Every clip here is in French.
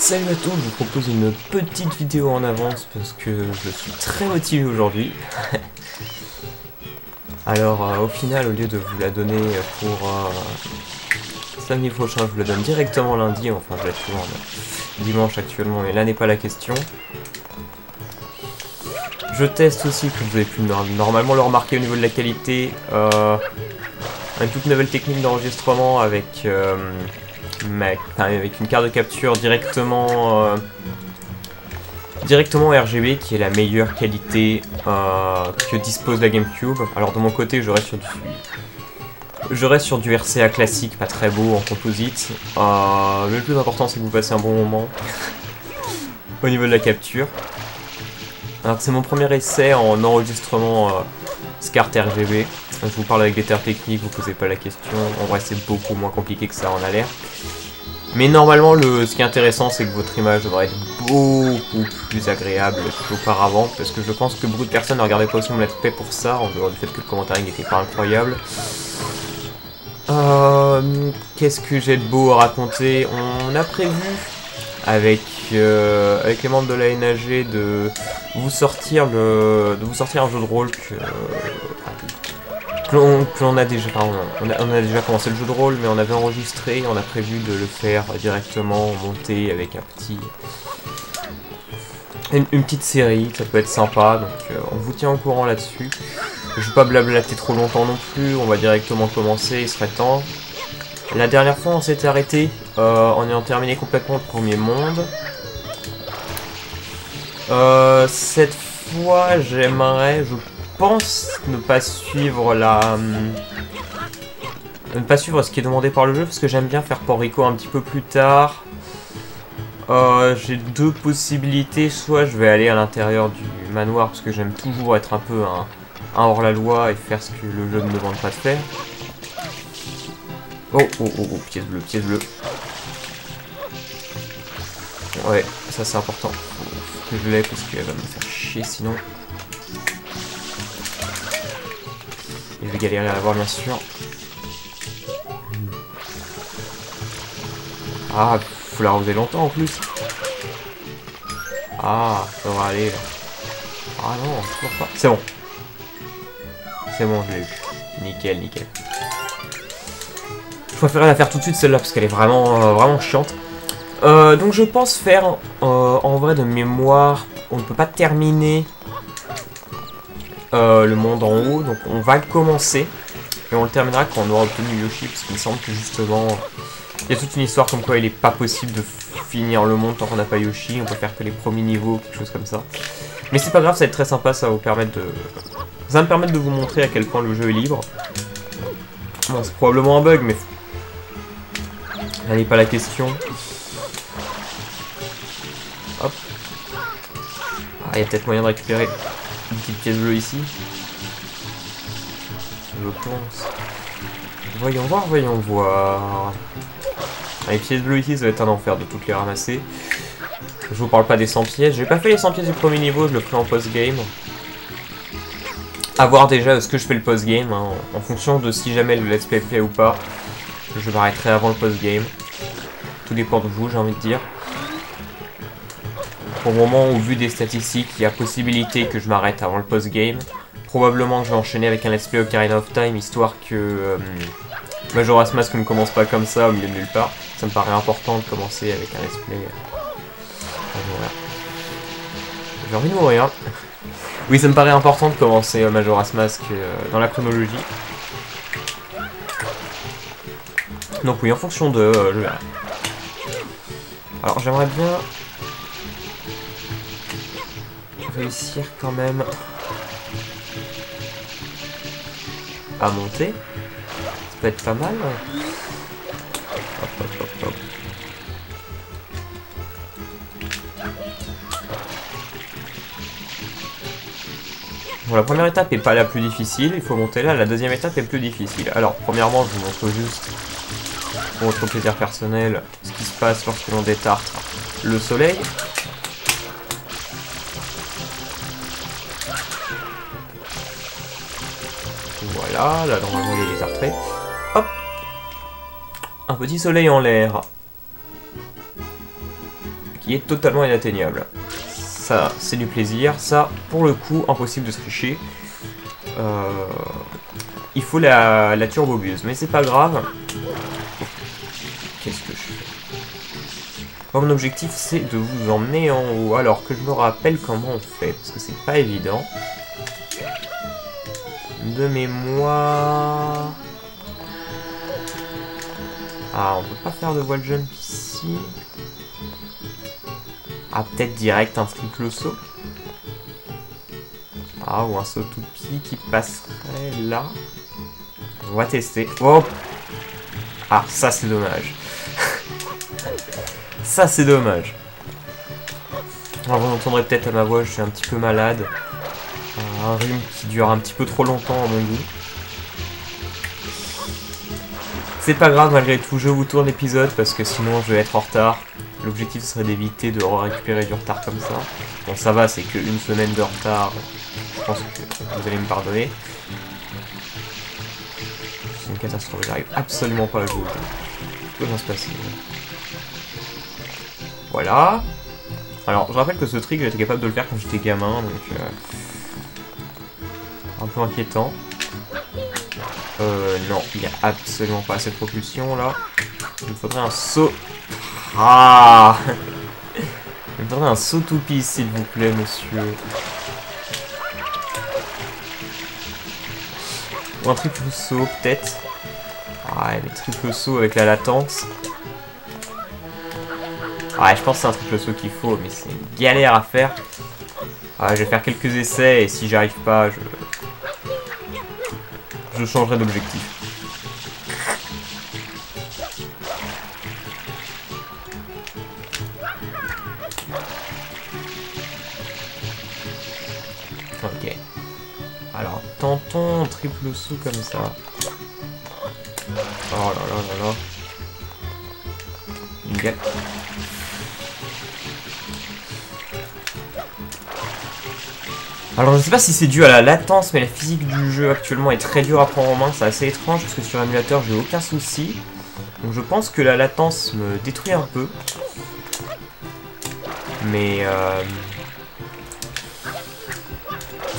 Salut à tous, je vous propose une petite vidéo en avance parce que je suis très motivé aujourd'hui. Alors au final, au lieu de vous la donner pour samedi prochain, je vous la donne directement lundi. Enfin, je la tourne dimanche actuellement, mais là n'est pas la question. Je teste aussi, comme vous avez pu normalement le remarquer au niveau de la qualité, une toute nouvelle technique d'enregistrement avec une carte de capture directement RGB, qui est la meilleure qualité que dispose la GameCube. Alors de mon côté, je reste sur du RCA classique, pas très beau en composite. Mais le plus important, c'est que vous passez un bon moment au niveau de la capture. Alors c'est mon premier essai en enregistrement SCART RGB. Je vous parle avec des termes techniques, vous posez pas la question. En vrai, c'est beaucoup moins compliqué que ça en a l'air. Mais normalement, ce qui est intéressant, c'est que votre image devrait être beaucoup plus agréable qu'auparavant, parce que je pense que beaucoup de personnes ne regardaient pas aussi mon let's play pour ça, en dehors du fait que le commentaire n'était pas incroyable. Qu'est-ce que j'ai de beau à raconter? On a prévu, avec les membres de la NAG, de vous sortir un jeu de rôle on a déjà commencé le jeu de rôle, mais on avait enregistré, on a prévu de le faire directement, monter avec une petite série, ça peut être sympa, donc on vous tient au courant là-dessus. Je vais pas blablater trop longtemps non plus, on va directement commencer, il serait temps. La dernière fois on s'était arrêté en ayant terminé complètement le premier monde. Cette fois j'aimerais, je pense, ne pas suivre ce qui est demandé par le jeu, parce que j'aime bien faire Port Rico un petit peu plus tard. J'ai deux possibilités, soit je vais aller à l'intérieur du manoir, parce que j'aime toujours être un peu un hors-la-loi et faire ce que le jeu ne me demande pas de faire. Oh, pièce bleue, pièce bleue. Ouais, ça c'est important. Faut que je l'ai, parce qu'elle va me faire chier sinon. Et je vais galérer à l'avoir, bien sûr. Ah, faut l'arroser longtemps en plus. Ah, ça va aller là. Ah non, toujours pas. C'est bon. C'est bon, je l'ai eu. Nickel, nickel. Je préférais la faire tout de suite celle-là parce qu'elle est vraiment chiante. Donc je pense faire en vrai de mémoire. On ne peut pas terminer le monde en haut, donc on va le commencer. Et on le terminera quand on aura obtenu Yoshi, parce qu'il me semble que justement il y a toute une histoire comme quoi il n'est pas possible de finir le monde tant qu'on n'a pas Yoshi, on peut faire que les premiers niveaux, quelque chose comme ça. Mais c'est pas grave, ça va être très sympa, ça va me permettre de vous montrer à quel point le jeu est libre. Bon, c'est probablement un bug, mais là n'est pas la question. Hop. Ah, il y a peut-être moyen de récupérer une petite pièce bleue ici. Je pense. Voyons voir, voyons voir. Les pièces bleues ici, ça va être un enfer de toutes les ramasser. Je vous parle pas des 100 pièces. J'ai pas fait les 100 pièces du premier niveau, je le ferai en post-game. A voir déjà ce que je fais le post-game, hein, en fonction de si jamais le let's play plaît ou pas. Je m'arrêterai avant le post-game. Tout dépend de vous, j'ai envie de dire. Pour le moment, au vu des statistiques, il y a possibilité que je m'arrête avant le post-game. Probablement que je vais enchaîner avec un let's play Ocarina of Time, histoire que Majora's Mask ne commence pas comme ça au milieu de nulle part. Ça me paraît important de commencer avec un let's play. J'ai envie de mourir. Oui, ça me paraît important de commencer Majora's Mask dans la chronologie. Donc oui, en fonction de... je verrai. Alors j'aimerais bien réussir quand même à monter. Ça peut être pas mal. Hop, hop, hop, hop. Bon, la première étape est pas la plus difficile, il faut monter là. La deuxième étape est plus difficile. Alors, premièrement, je vous montre juste, pour votre plaisir personnel, ce qui se passe lorsque l'on détartre le soleil. Voilà, là normalement il y a des artraits. Hop, un petit soleil en l'air. qui est totalement inatteignable. Ça, c'est du plaisir. Ça, pour le coup, impossible de se tricher. Il faut la turbobuse, mais c'est pas grave. Qu'est-ce que je fais? Mon objectif, c'est de vous emmener en haut. Alors que je me rappelle comment on fait, parce que c'est pas évident. De mémoire... Ah, on peut pas faire de wall jump ici. Ah, peut-être direct un triple saut. Ah, ou un saut tout pied qui passerait là. On va tester. Oh! Ah, ça c'est dommage. Ça c'est dommage. Alors, vous entendrez peut-être à ma voix, je suis un petit peu malade. Un rhume qui dure un petit peu trop longtemps à mon goût. C'est pas grave, malgré tout, je vous tourne l'épisode parce que sinon je vais être en retard. L'objectif serait d'éviter de récupérer du retard comme ça. Bon, ça va, c'est qu'une semaine de retard. Je pense que vous allez me pardonner. C'est une catastrophe, j'arrive absolument pas à jouer. Tout va bien se passer. Voilà. Alors, je rappelle que ce trick, j'étais capable de le faire quand j'étais gamin, donc... un peu inquiétant. Non, il n'y a absolument pas assez de propulsion, là. Il me faudrait un saut... Ah! Il me faudrait un saut tout piste, s'il vous plaît, monsieur. Ou un triple saut, peut-être. Ah, mais triple saut avec la latence. Ah, je pense que c'est un triple saut qu'il faut, mais c'est une galère à faire. Ah, je vais faire quelques essais, et si j'arrive pas, je changerai d'objectif. Ok. Alors, tentons triple saut comme ça. Oh là là là là. Nickel. Alors je sais pas si c'est dû à la latence, mais la physique du jeu actuellement est très dure à prendre en main. C'est assez étrange parce que sur l'émulateur j'ai aucun souci. Donc je pense que la latence me détruit un peu. Mais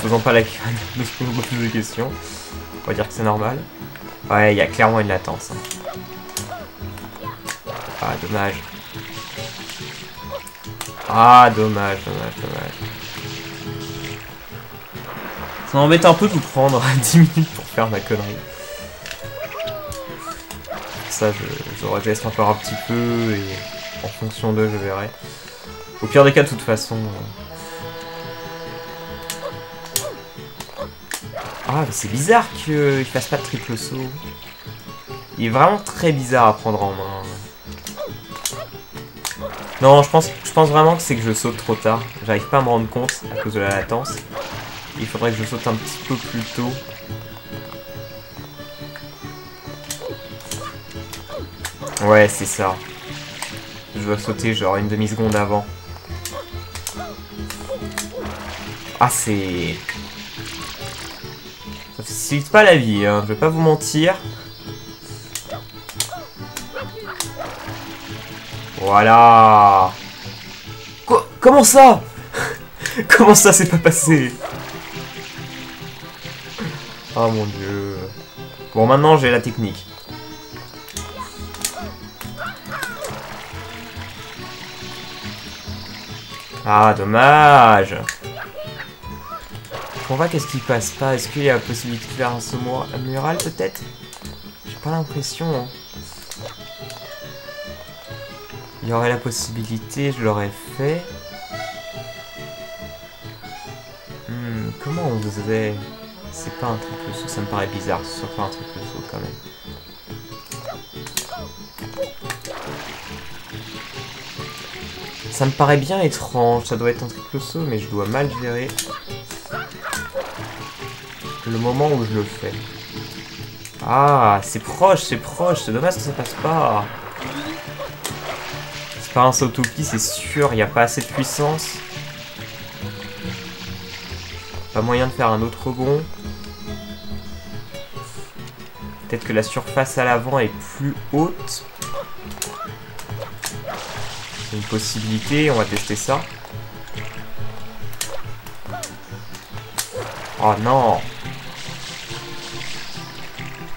faisons pas la canne, ne se posons pas plus de questions. On va dire que c'est normal. Ouais, il y a clairement une latence. Ah, dommage. Ah, dommage, dommage, dommage. Ça m'embête un peu de vous prendre 10 minutes pour faire ma connerie. Ça, je reteste encore un petit peu et en fonction d'eux, je verrai. Au pire des cas, de toute façon... Ah, mais c'est bizarre qu'il fasse pas de triple saut. Il est vraiment très bizarre à prendre en main. Non, je pense vraiment que c'est que je saute trop tard. J'arrive pas à me rendre compte à cause de la latence. Il faudrait que je saute un petit peu plus tôt. Ouais, c'est ça. Je dois sauter genre une demi-seconde avant. Ah, c'est... Ça facilite pas la vie, hein. Je vais pas vous mentir. Voilà. Comment ça? Comment ça s'est pas passé? Oh mon dieu. Bon, maintenant j'ai la technique. Ah, dommage. On voit qu'est-ce qui passe pas. Est-ce qu'il y a la possibilité de faire un saut mural peut-être? J'ai pas l'impression. Hein. Il y aurait la possibilité, je l'aurais fait. Comment on faisait? C'est pas un triple saut, ça me paraît bizarre, ce soit pas un triple saut quand même. Ça me paraît bien étrange, ça doit être un triple saut, mais je dois mal gérer le moment où je le fais. Ah, c'est proche, c'est dommage que ça passe pas. C'est pas un saut toupie, c'est sûr, il n'y a pas assez de puissance. Pas moyen de faire un autre rebond. Peut-être que la surface à l'avant est plus haute. C'est une possibilité, on va tester ça. Oh non!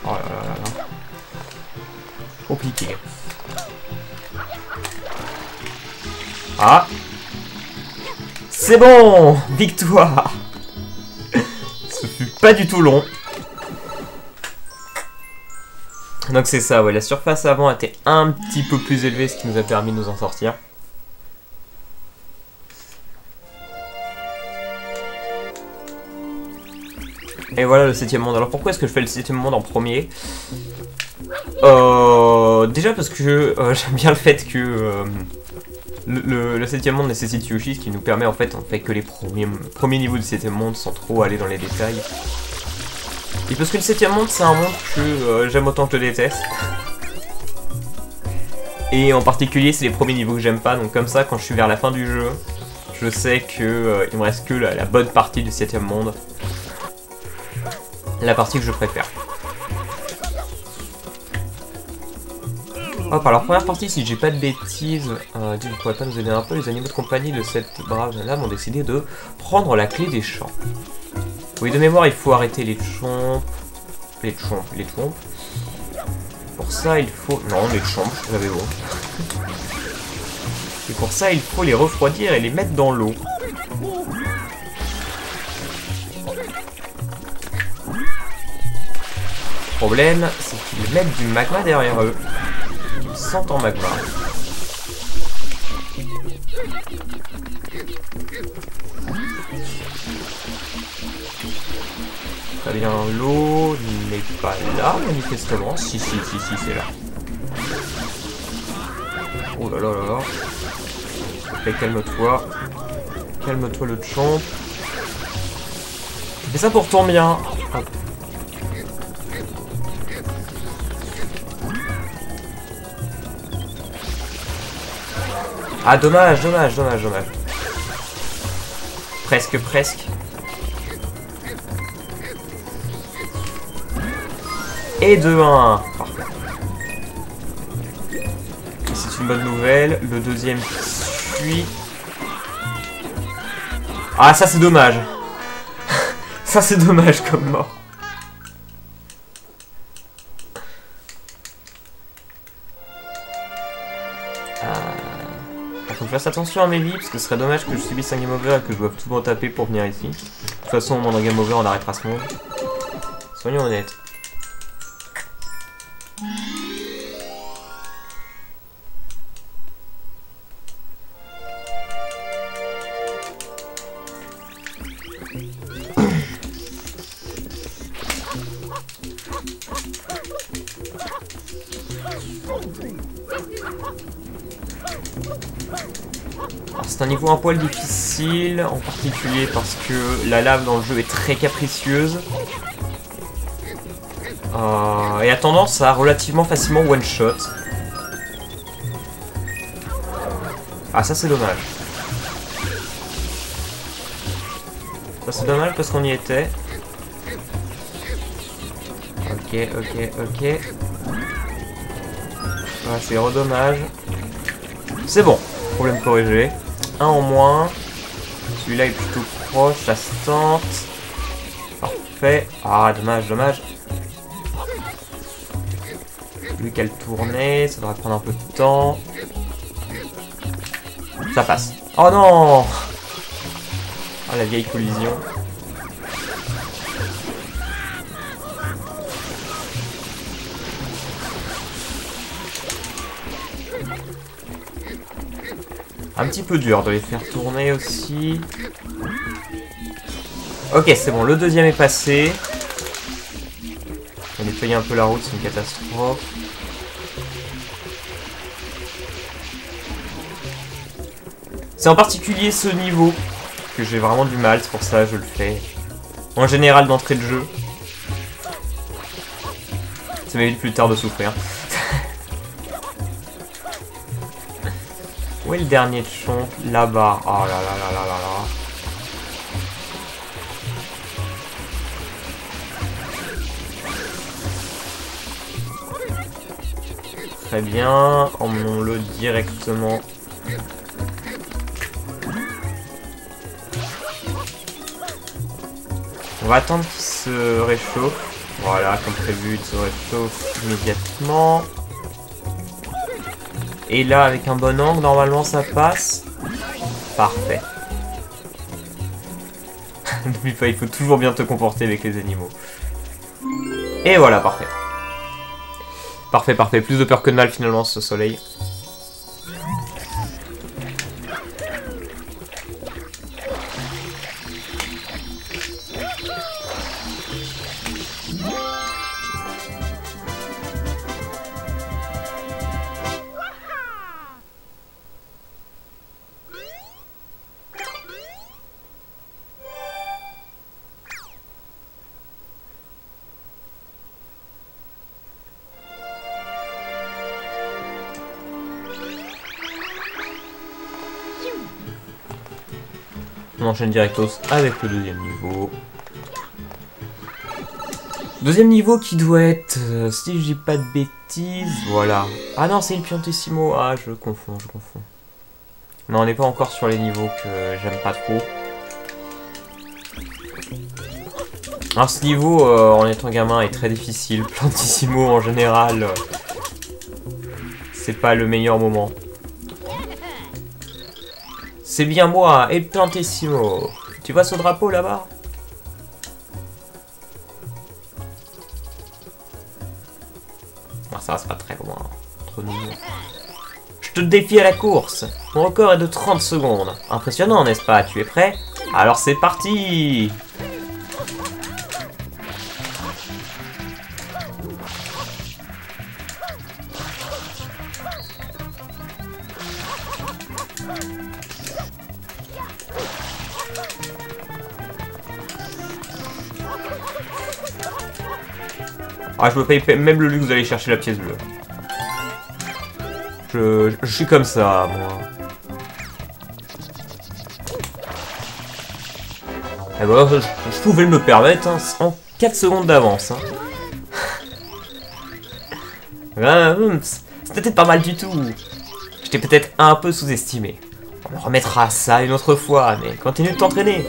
Oh là là là là. Compliqué. Ah! C'est bon! Victoire! Ce fut pas du tout long. Donc c'est ça, ouais, la surface avant était un petit peu plus élevée, ce qui nous a permis de nous en sortir. Et voilà le 7e monde. Alors pourquoi est-ce que je fais le 7e monde en premier? Déjà parce que j'aime bien le fait que le 7e monde nécessite Yoshi, ce qui nous permet en fait, on fait que les premiers niveaux du 7e monde sans trop aller dans les détails. Et parce que le 7e monde c'est un monde que j'aime autant que je le déteste. Et en particulier c'est les premiers niveaux que j'aime pas, donc comme ça quand je suis vers la fin du jeu, je sais que il me reste que la bonne partie du 7e monde. La partie que je préfère. Hop, alors première partie, si j'ai pas de bêtises, vous pourrez pas nous aider un peu, les animaux de compagnie de cette brave dame ont décidé de prendre la clé des champs. Oui, de mémoire, il faut arrêter les chomps. Les chomps. Pour ça, il faut... Non, les chomps, j'avais bon. Et pour ça, il faut les refroidir et les mettre dans l'eau. Le problème, c'est qu'ils mettent du magma derrière eux. Ils sentent en magma. Très bien, l'eau n'est pas là, manifestement. Si, c'est là. Oh là là là là. Et calme-toi. Calme-toi le champ. Et ça pour ton bien. Hop. Ah, dommage. Presque. Et 2-1. Parfait. C'est une bonne nouvelle. Le deuxième qui suit. Ah, ça c'est dommage. Ça c'est dommage comme mort. Faut que je fasse attention à mes vies, parce que ce serait dommage que je subisse un game over et que je doive tout taper pour venir ici. De toute façon, au moment d'un game over, on arrêtera ce monde. Soyons honnêtes. C'est un niveau un poil difficile, en particulier parce que la lave dans le jeu est très capricieuse. Et a tendance à relativement facilement one-shot. Ah, ça c'est dommage. Ça c'est dommage parce qu'on y était. Ok. Ah, c'est redommage. C'est bon, problème corrigé. Un en moins. Celui-là est plutôt proche, ça se tente. Parfait. Ah, dommage. Lui qu'elle tournait, ça devrait prendre un peu de temps. Ça passe. Oh non! Ah, la vieille collision. Un petit peu dur de les faire tourner aussi. Ok, c'est bon, le deuxième est passé. On a nettoyé un peu la route, c'est une catastrophe. C'est en particulier ce niveau que j'ai vraiment du mal, c'est pour ça que je le fais. En général d'entrée de jeu. Ça m'évite plus tard de souffrir. Où est le dernier de champ? Là-bas. Oh là là là là là là. Très bien. Emmenons-le directement On va attendre qu'il se réchauffe. Voilà, comme prévu, il se réchauffe immédiatement. Et là, avec un bon angle, normalement ça passe. Parfait. N'oublie pas, il faut toujours bien te comporter avec les animaux. Et voilà, parfait. Parfait, parfait. Plus de peur que de mal finalement ce soleil. On enchaîne directos avec le deuxième niveau. Deuxième niveau qui doit être, si je dis pas de bêtises, voilà. Ah non, c'est il Piantissimo. Ah, je confonds, je confonds. Non, on n'est pas encore sur les niveaux que j'aime pas trop. Alors ce niveau, en étant gamin, est très difficile. Piantissimo, en général, c'est pas le meilleur moment. C'est bien moi, El Piantissimo. Tu vois ce drapeau là-bas? Ah, ça reste pas très loin entre nous. Je te défie à la course. Mon record est de 30 secondes. Impressionnant, n'est-ce pas? Tu es prêt? Alors c'est parti! Ah, je me paye même le luxe d'aller chercher la pièce bleue. Je suis comme ça, moi. Et voilà, je pouvais me le permettre, hein, en 4 secondes d'avance. Hein. C'était pas mal du tout. Je t'ai peut-être un peu sous-estimé. On remettra ça une autre fois, mais continue de t'entraîner.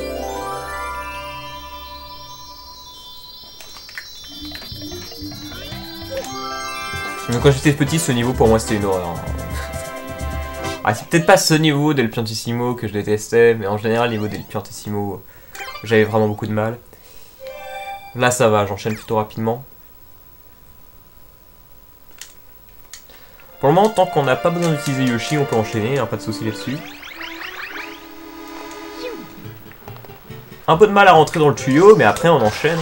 Donc quand j'étais petit, ce niveau pour moi c'était une horreur. Ah, c'est peut-être pas ce niveau d'El Piantissimo que je détestais, mais en général, le niveau d'El Piantissimo, j'avais vraiment beaucoup de mal. Là ça va, j'enchaîne plutôt rapidement. Pour le moment, tant qu'on n'a pas besoin d'utiliser Yoshi, on peut enchaîner, hein, pas de soucis là-dessus. Un peu de mal à rentrer dans le tuyau, mais après on enchaîne.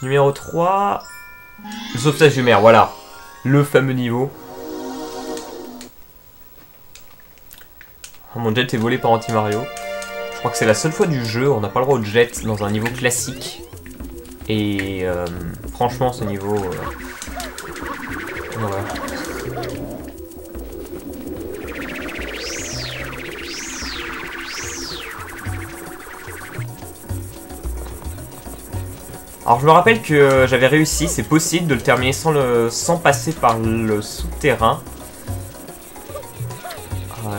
Numéro 3. Le sauvetage du maire, voilà. Le fameux niveau. Oh, mon jet est volé par Anti-Mario. Je crois que c'est la seule fois du jeu où on n'a pas le droit au jet dans un niveau classique. Et franchement, ce niveau... voilà. Alors je me rappelle que j'avais réussi, c'est possible de le terminer sans passer par le souterrain.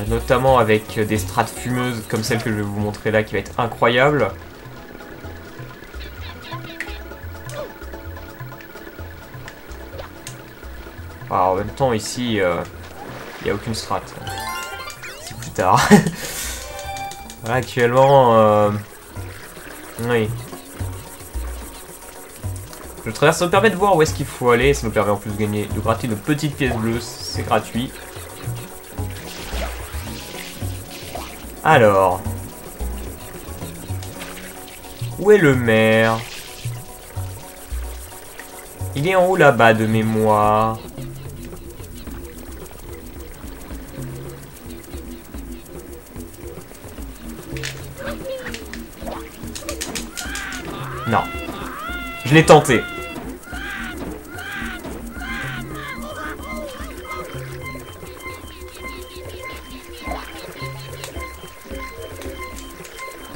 Notamment avec des strates fumeuses comme celle que je vais vous montrer là qui va être incroyable. Alors, en même temps ici, il n'y a aucune strate. C'est plus tard. Voilà, actuellement... oui. Le traverse, ça me permet de voir où est-ce qu'il faut aller, ça me permet en plus de gratter de petites pièces bleues, c'est gratuit. Alors... où est le maire? Il est en haut là-bas de mémoire. Non. Je l'ai tenté.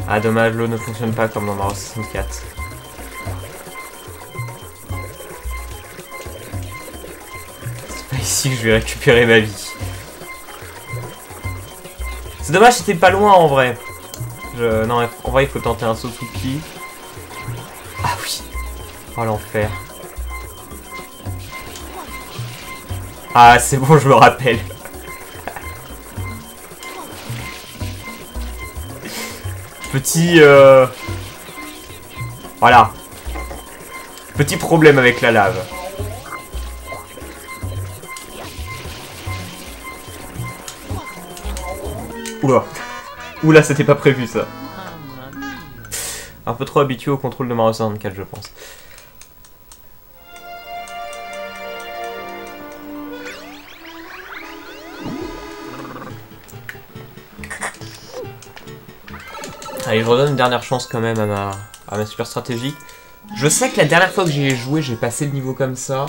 Ah dommage, l'eau ne fonctionne pas comme dans Mario 64. C'est pas ici que je vais récupérer ma vie. C'est dommage, c'était pas loin en vrai. Non, en vrai, il faut tenter un saut Toupie. Ah oui. Oh, l'enfer. Ah, c'est bon, je me rappelle. Petit... Voilà. Petit problème avec la lave. Oula. Oula, c'était pas prévu, ça. Un peu trop habitué au contrôle de Mario 64, je pense. Allez, je redonne une dernière chance quand même à ma super stratégie. Je sais que la dernière fois que j'y ai joué, j'ai passé le niveau comme ça.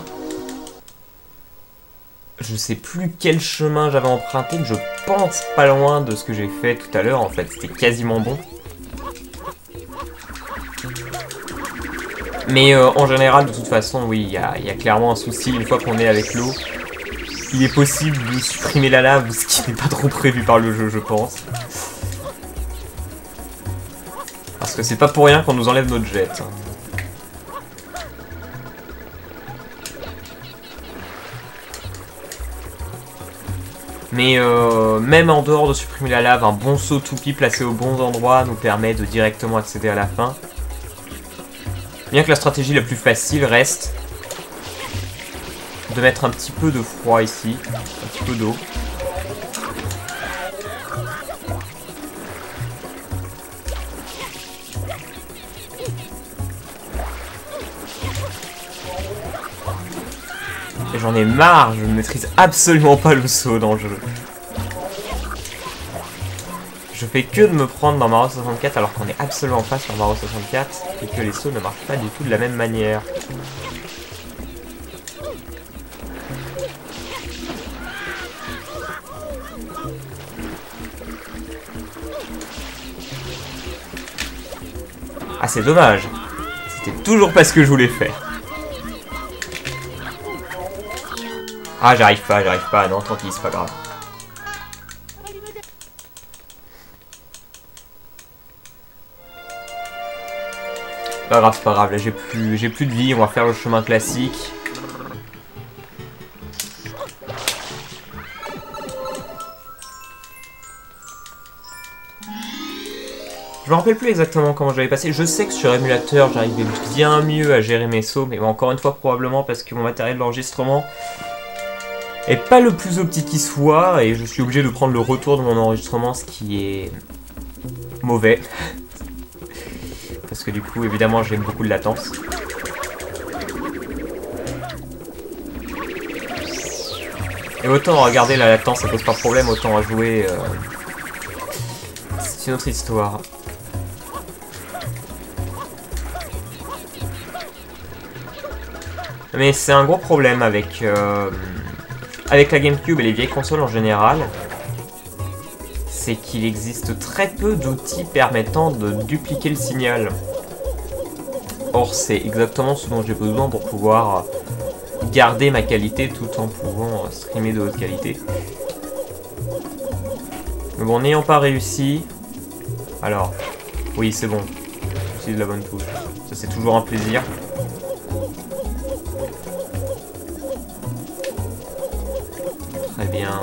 Je sais plus quel chemin j'avais emprunté, mais je pense pas loin de ce que j'ai fait tout à l'heure. En fait, c'était quasiment bon. Mais en général, de toute façon, oui, il y a clairement un souci. Une fois qu'on est avec l'eau, il est possible de supprimer la lave, ce qui n'est pas trop prévu par le jeu, je pense. Parce que c'est pas pour rien qu'on nous enlève notre jet. Mais même en dehors de supprimer la lave, un bon saut toupie placé au bon endroit nous permet de directement accéder à la fin. Bien que la stratégie la plus facile reste de mettre un petit peu de froid ici, un petit peu d'eau. Et j'en ai marre, je ne maîtrise absolument pas le saut dans le jeu. Je fais que de me prendre dans Mario 64 alors qu'on est absolument pas sur Mario 64 et que les sauts ne marchent pas du tout de la même manière. Ah, c'est dommage. C'était toujours pas ce que je voulais faire. Ah, j'arrive pas. Non, tant pis, c'est pas grave. Pas grave, c'est pas grave. Là, j'ai plus de vie. On va faire le chemin classique. Je me rappelle plus exactement comment j'avais passé. Je sais que sur émulateur, j'arrivais bien mieux à gérer mes sauts. Mais bon, encore une fois, probablement parce que mon matériel d'enregistrement est pas le plus optique qui soit. Et je suis obligé de prendre le retour de mon enregistrement, ce qui est mauvais. Parce que du coup, évidemment, j'ai beaucoup de latence. Et autant regarder la latence, ça pose pas de problème, autant à jouer, c'est une autre histoire. Mais c'est un gros problème avec la GameCube et les vieilles consoles en général. C'est qu'il existe très peu d'outils permettant de dupliquer le signal. Or, c'est exactement ce dont j'ai besoin pour pouvoir garder ma qualité tout en pouvant streamer de haute qualité. Mais bon, n'ayant pas réussi... Alors, oui, c'est bon. J'utilise la bonne touche. Ça, c'est toujours un plaisir. Très bien.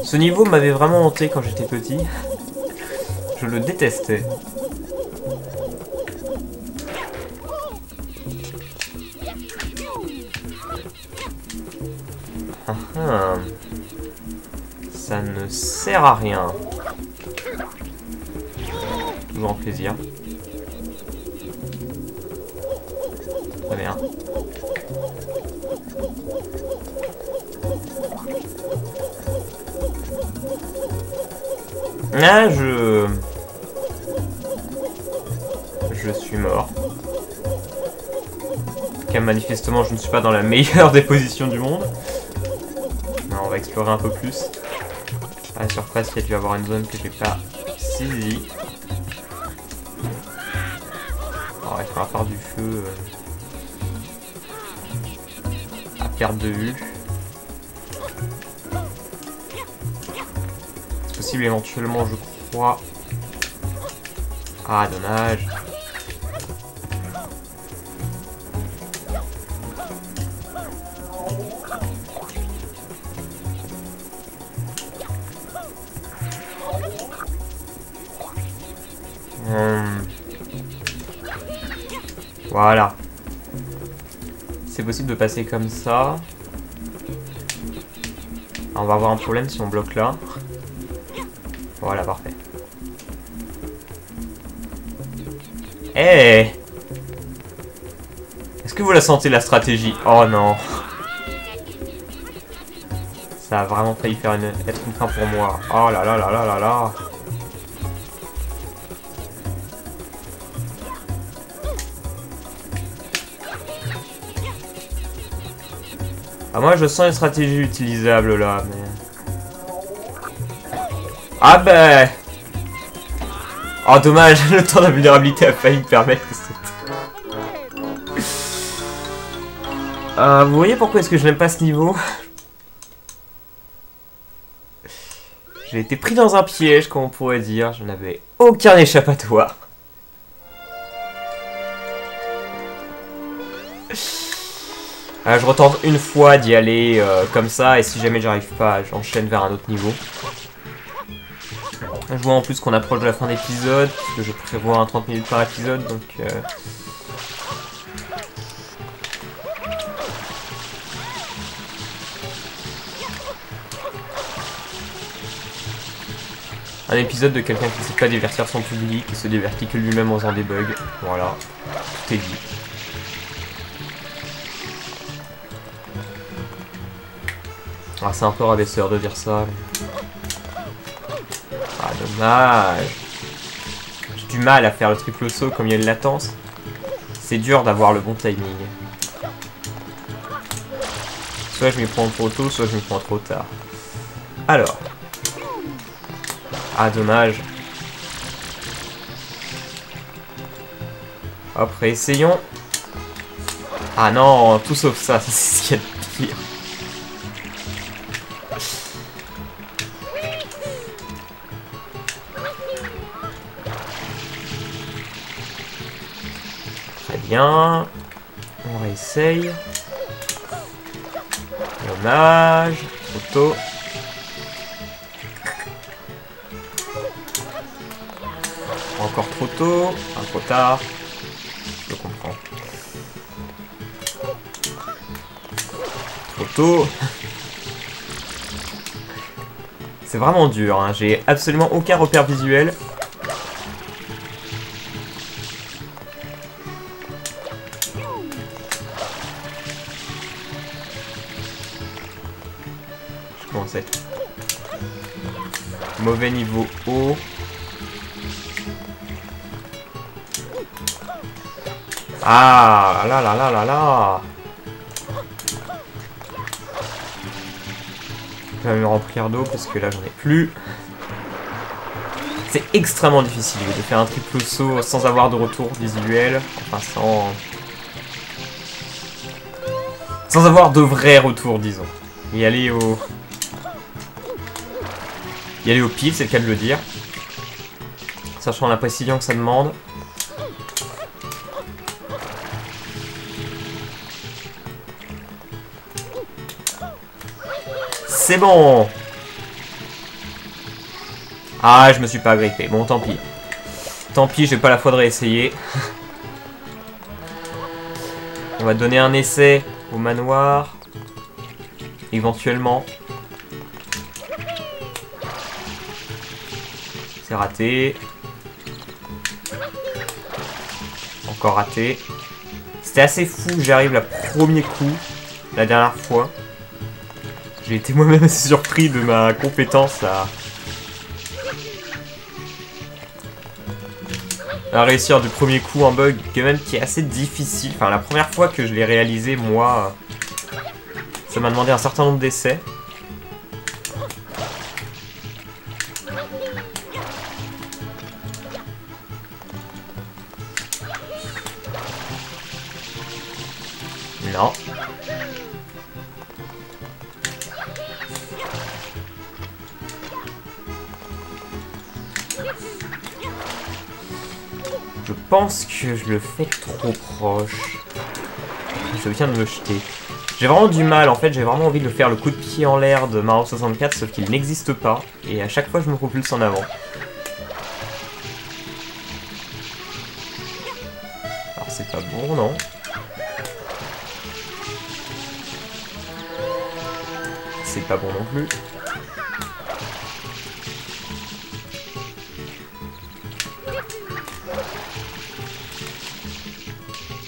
Ce niveau m'avait vraiment hanté quand j'étais petit. Je le détestais. Ça ne sert à rien. Toujours un plaisir. Très bien. Ah, je suis mort. Car manifestement, je ne suis pas dans la meilleure des positions du monde. Non, on va explorer un peu plus. À la surface, il y a dû avoir une zone que j'ai pas saisie. Alors, il faudra faire du feu à perte de vue. C'est possible éventuellement, je crois, Ah, dommage. Voilà. C'est possible de passer comme ça. Ah, on va avoir un problème si on bloque là. Voilà, parfait. Eh hey, est-ce que vous la sentez, la stratégie? Oh non. Ça a vraiment failli faire être une fin pour moi. Oh là là là là là là. Ah, moi je sens une stratégie utilisable là, mais... Ah ben... Oh dommage, le temps d'invulnérabilité a failli me permettre que c'était... vous voyez pourquoi est-ce que je n'aime pas ce niveau? J'ai été pris dans un piège, comme on pourrait dire. Je n'avais aucun échappatoire. Je retente une fois d'y aller comme ça, et si jamais j'arrive pas, j'enchaîne vers un autre niveau. Je vois en plus qu'on approche de la fin d'épisode, parce que je prévois un 30 minutes par épisode, donc... Un épisode de quelqu'un qui ne sait pas divertir son public, qui se divertit que lui-même en faisant des bugs. Voilà, tout est dit. Ah, c'est un peu rabaisseur de dire ça. Mais... Ah, dommage. J'ai du mal à faire le triple saut comme il y a une latence. C'est dur d'avoir le bon timing. Soit je m'y prends trop tôt, soit je m'y prends trop tard. Alors. Ah, dommage. Hop, réessayons. Ah non, tout sauf ça, c'est ce qu'il y a de pire. Très bien. On réessaye. Dommage. Photo. Encore trop tôt. Enfin, trop tard. Je comprends. Trop tôt. C'est vraiment dur, hein. J'ai absolument aucun repère visuel. Je commence à être mauvais niveau haut. Ah là là là là là. Je vais me remplir d'eau parce que là j'en ai plus. C'est extrêmement difficile de faire un triple saut sans avoir de retour visuel. Enfin sans avoir de vrai retour, disons. Y aller au pile, c'est le cas de le dire. Sachant la précision que ça demande. C'est bon. Ah, je me suis pas agrippé. Bon, tant pis. Tant pis, j'ai pas la foi de réessayer. On va donner un essai au manoir. Éventuellement. C'est raté. Encore raté. C'était assez fou, j'arrive le premier coup. La dernière fois. J'ai été moi-même assez surpris de ma compétence à réussir du premier coup un bug quand même qui est assez difficile. Enfin, la première fois que je l'ai réalisé, moi, ça m'a demandé un certain nombre d'essais. Non. Je pense que je le fais trop proche. Je viens de me jeter. J'ai vraiment du mal, en fait, j'ai vraiment envie de faire le coup de pied en l'air de Mario 64, sauf qu'il n'existe pas, et à chaque fois je me propulse en avant. Alors c'est pas bon, non? C'est pas bon non plus.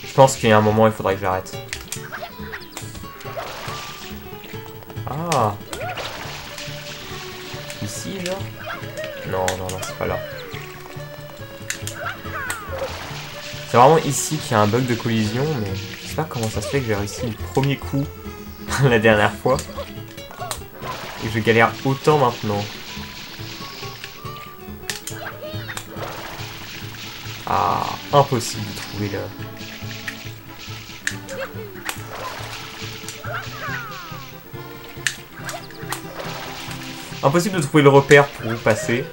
Je pense qu'il y a un moment, il faudrait que j'arrête. Ah. Ici, genre? Non, non, non, c'est pas là. C'est vraiment ici qu'il y a un bug de collision, mais je sais pas comment ça se fait que j'ai réussi le premier coup la dernière fois. Et je galère autant maintenant. Ah, impossible de trouver le... Impossible de trouver le repère pour vous passer.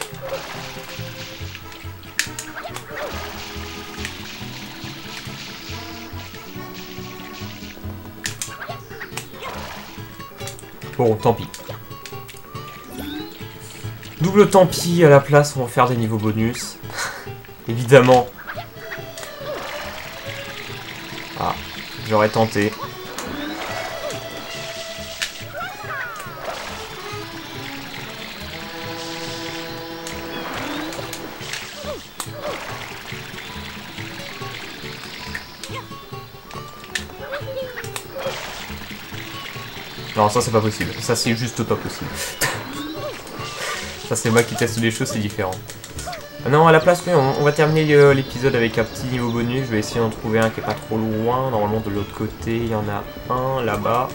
Bon, tant pis. Double tant pis, à la place, on va faire des niveaux bonus. Évidemment. Ah, j'aurais tenté. Non, ça c'est pas possible. Ça c'est juste pas possible. Ça c'est moi qui teste des choses, c'est différent. Non, à la place, oui, on va terminer l'épisode avec un petit niveau bonus. Je vais essayer d'en trouver un qui est pas trop loin. Normalement, de l'autre côté, il y en a un là-bas.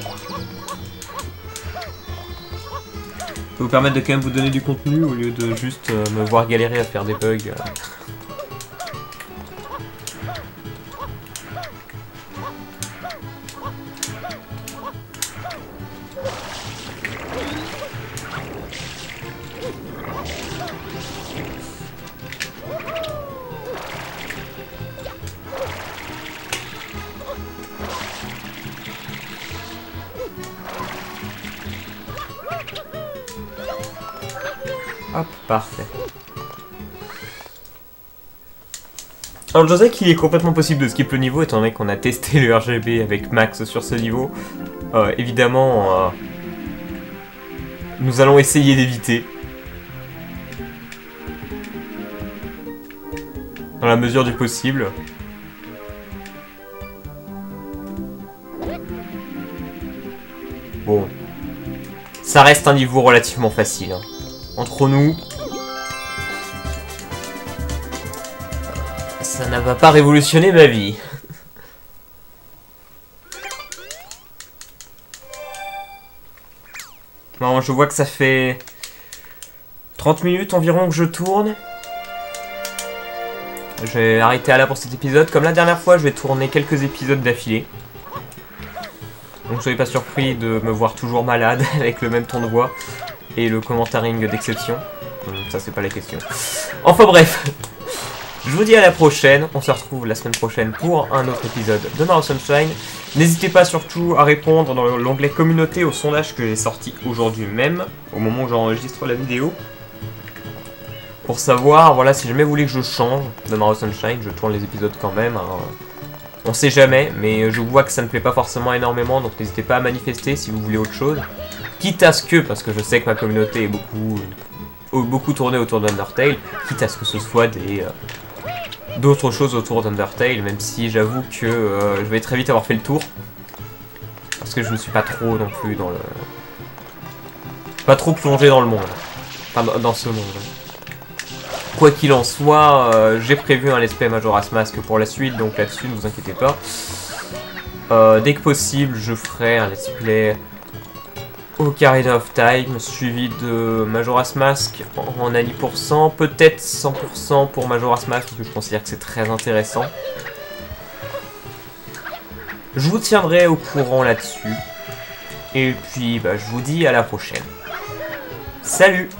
Ça va vous permettre de quand même vous donner du contenu au lieu de juste me voir galérer à faire des bugs. Hop, parfait. Alors je sais qu'il est complètement possible de skip le niveau étant donné qu'on a testé le RGB avec Max sur ce niveau. Évidemment, nous allons essayer d'éviter. Dans la mesure du possible. Bon. Ça reste un niveau relativement facile. Hein. Entre nous, ça ne va pas révolutionner ma vie. Non, je vois que ça fait 30 minutes environ que je tourne. Je vais arrêter à là pour cet épisode. Comme la dernière fois, je vais tourner quelques épisodes d'affilée. Donc ne soyez pas surpris de me voir toujours malade avec le même ton de voix. Et le commentaring d'exception. Ça, c'est pas la question. Enfin bref. Je vous dis à la prochaine. On se retrouve la semaine prochaine pour un autre épisode de Mario Sunshine. N'hésitez pas surtout à répondre dans l'onglet communauté au sondage que j'ai sorti aujourd'hui même, au moment où j'enregistre la vidéo. Pour savoir, voilà, si jamais vous voulez que je change de Mario Sunshine, je tourne les épisodes quand même. Hein. On sait jamais, mais je vois que ça ne plaît pas forcément énormément, donc n'hésitez pas à manifester si vous voulez autre chose. Quitte à ce que, parce que je sais que ma communauté est beaucoup tournée autour d'Undertale, quitte à ce que ce soit d'autres choses autour d'Undertale, même si j'avoue que je vais très vite avoir fait le tour. Parce que je ne suis pas trop non plus dans le... Pas trop plongé dans le monde. Enfin, dans ce monde. Quoi qu'il en soit, j'ai prévu un let's play Majora's Mask pour la suite, donc là-dessus, ne vous inquiétez pas. Dès que possible, je ferai un let's play Ocarina of Time, suivi de Majora's Mask en Ali%, peut-être 100% pour Majora's Mask, parce que je considère que c'est très intéressant. Je vous tiendrai au courant là-dessus. Et puis, bah, je vous dis à la prochaine. Salut!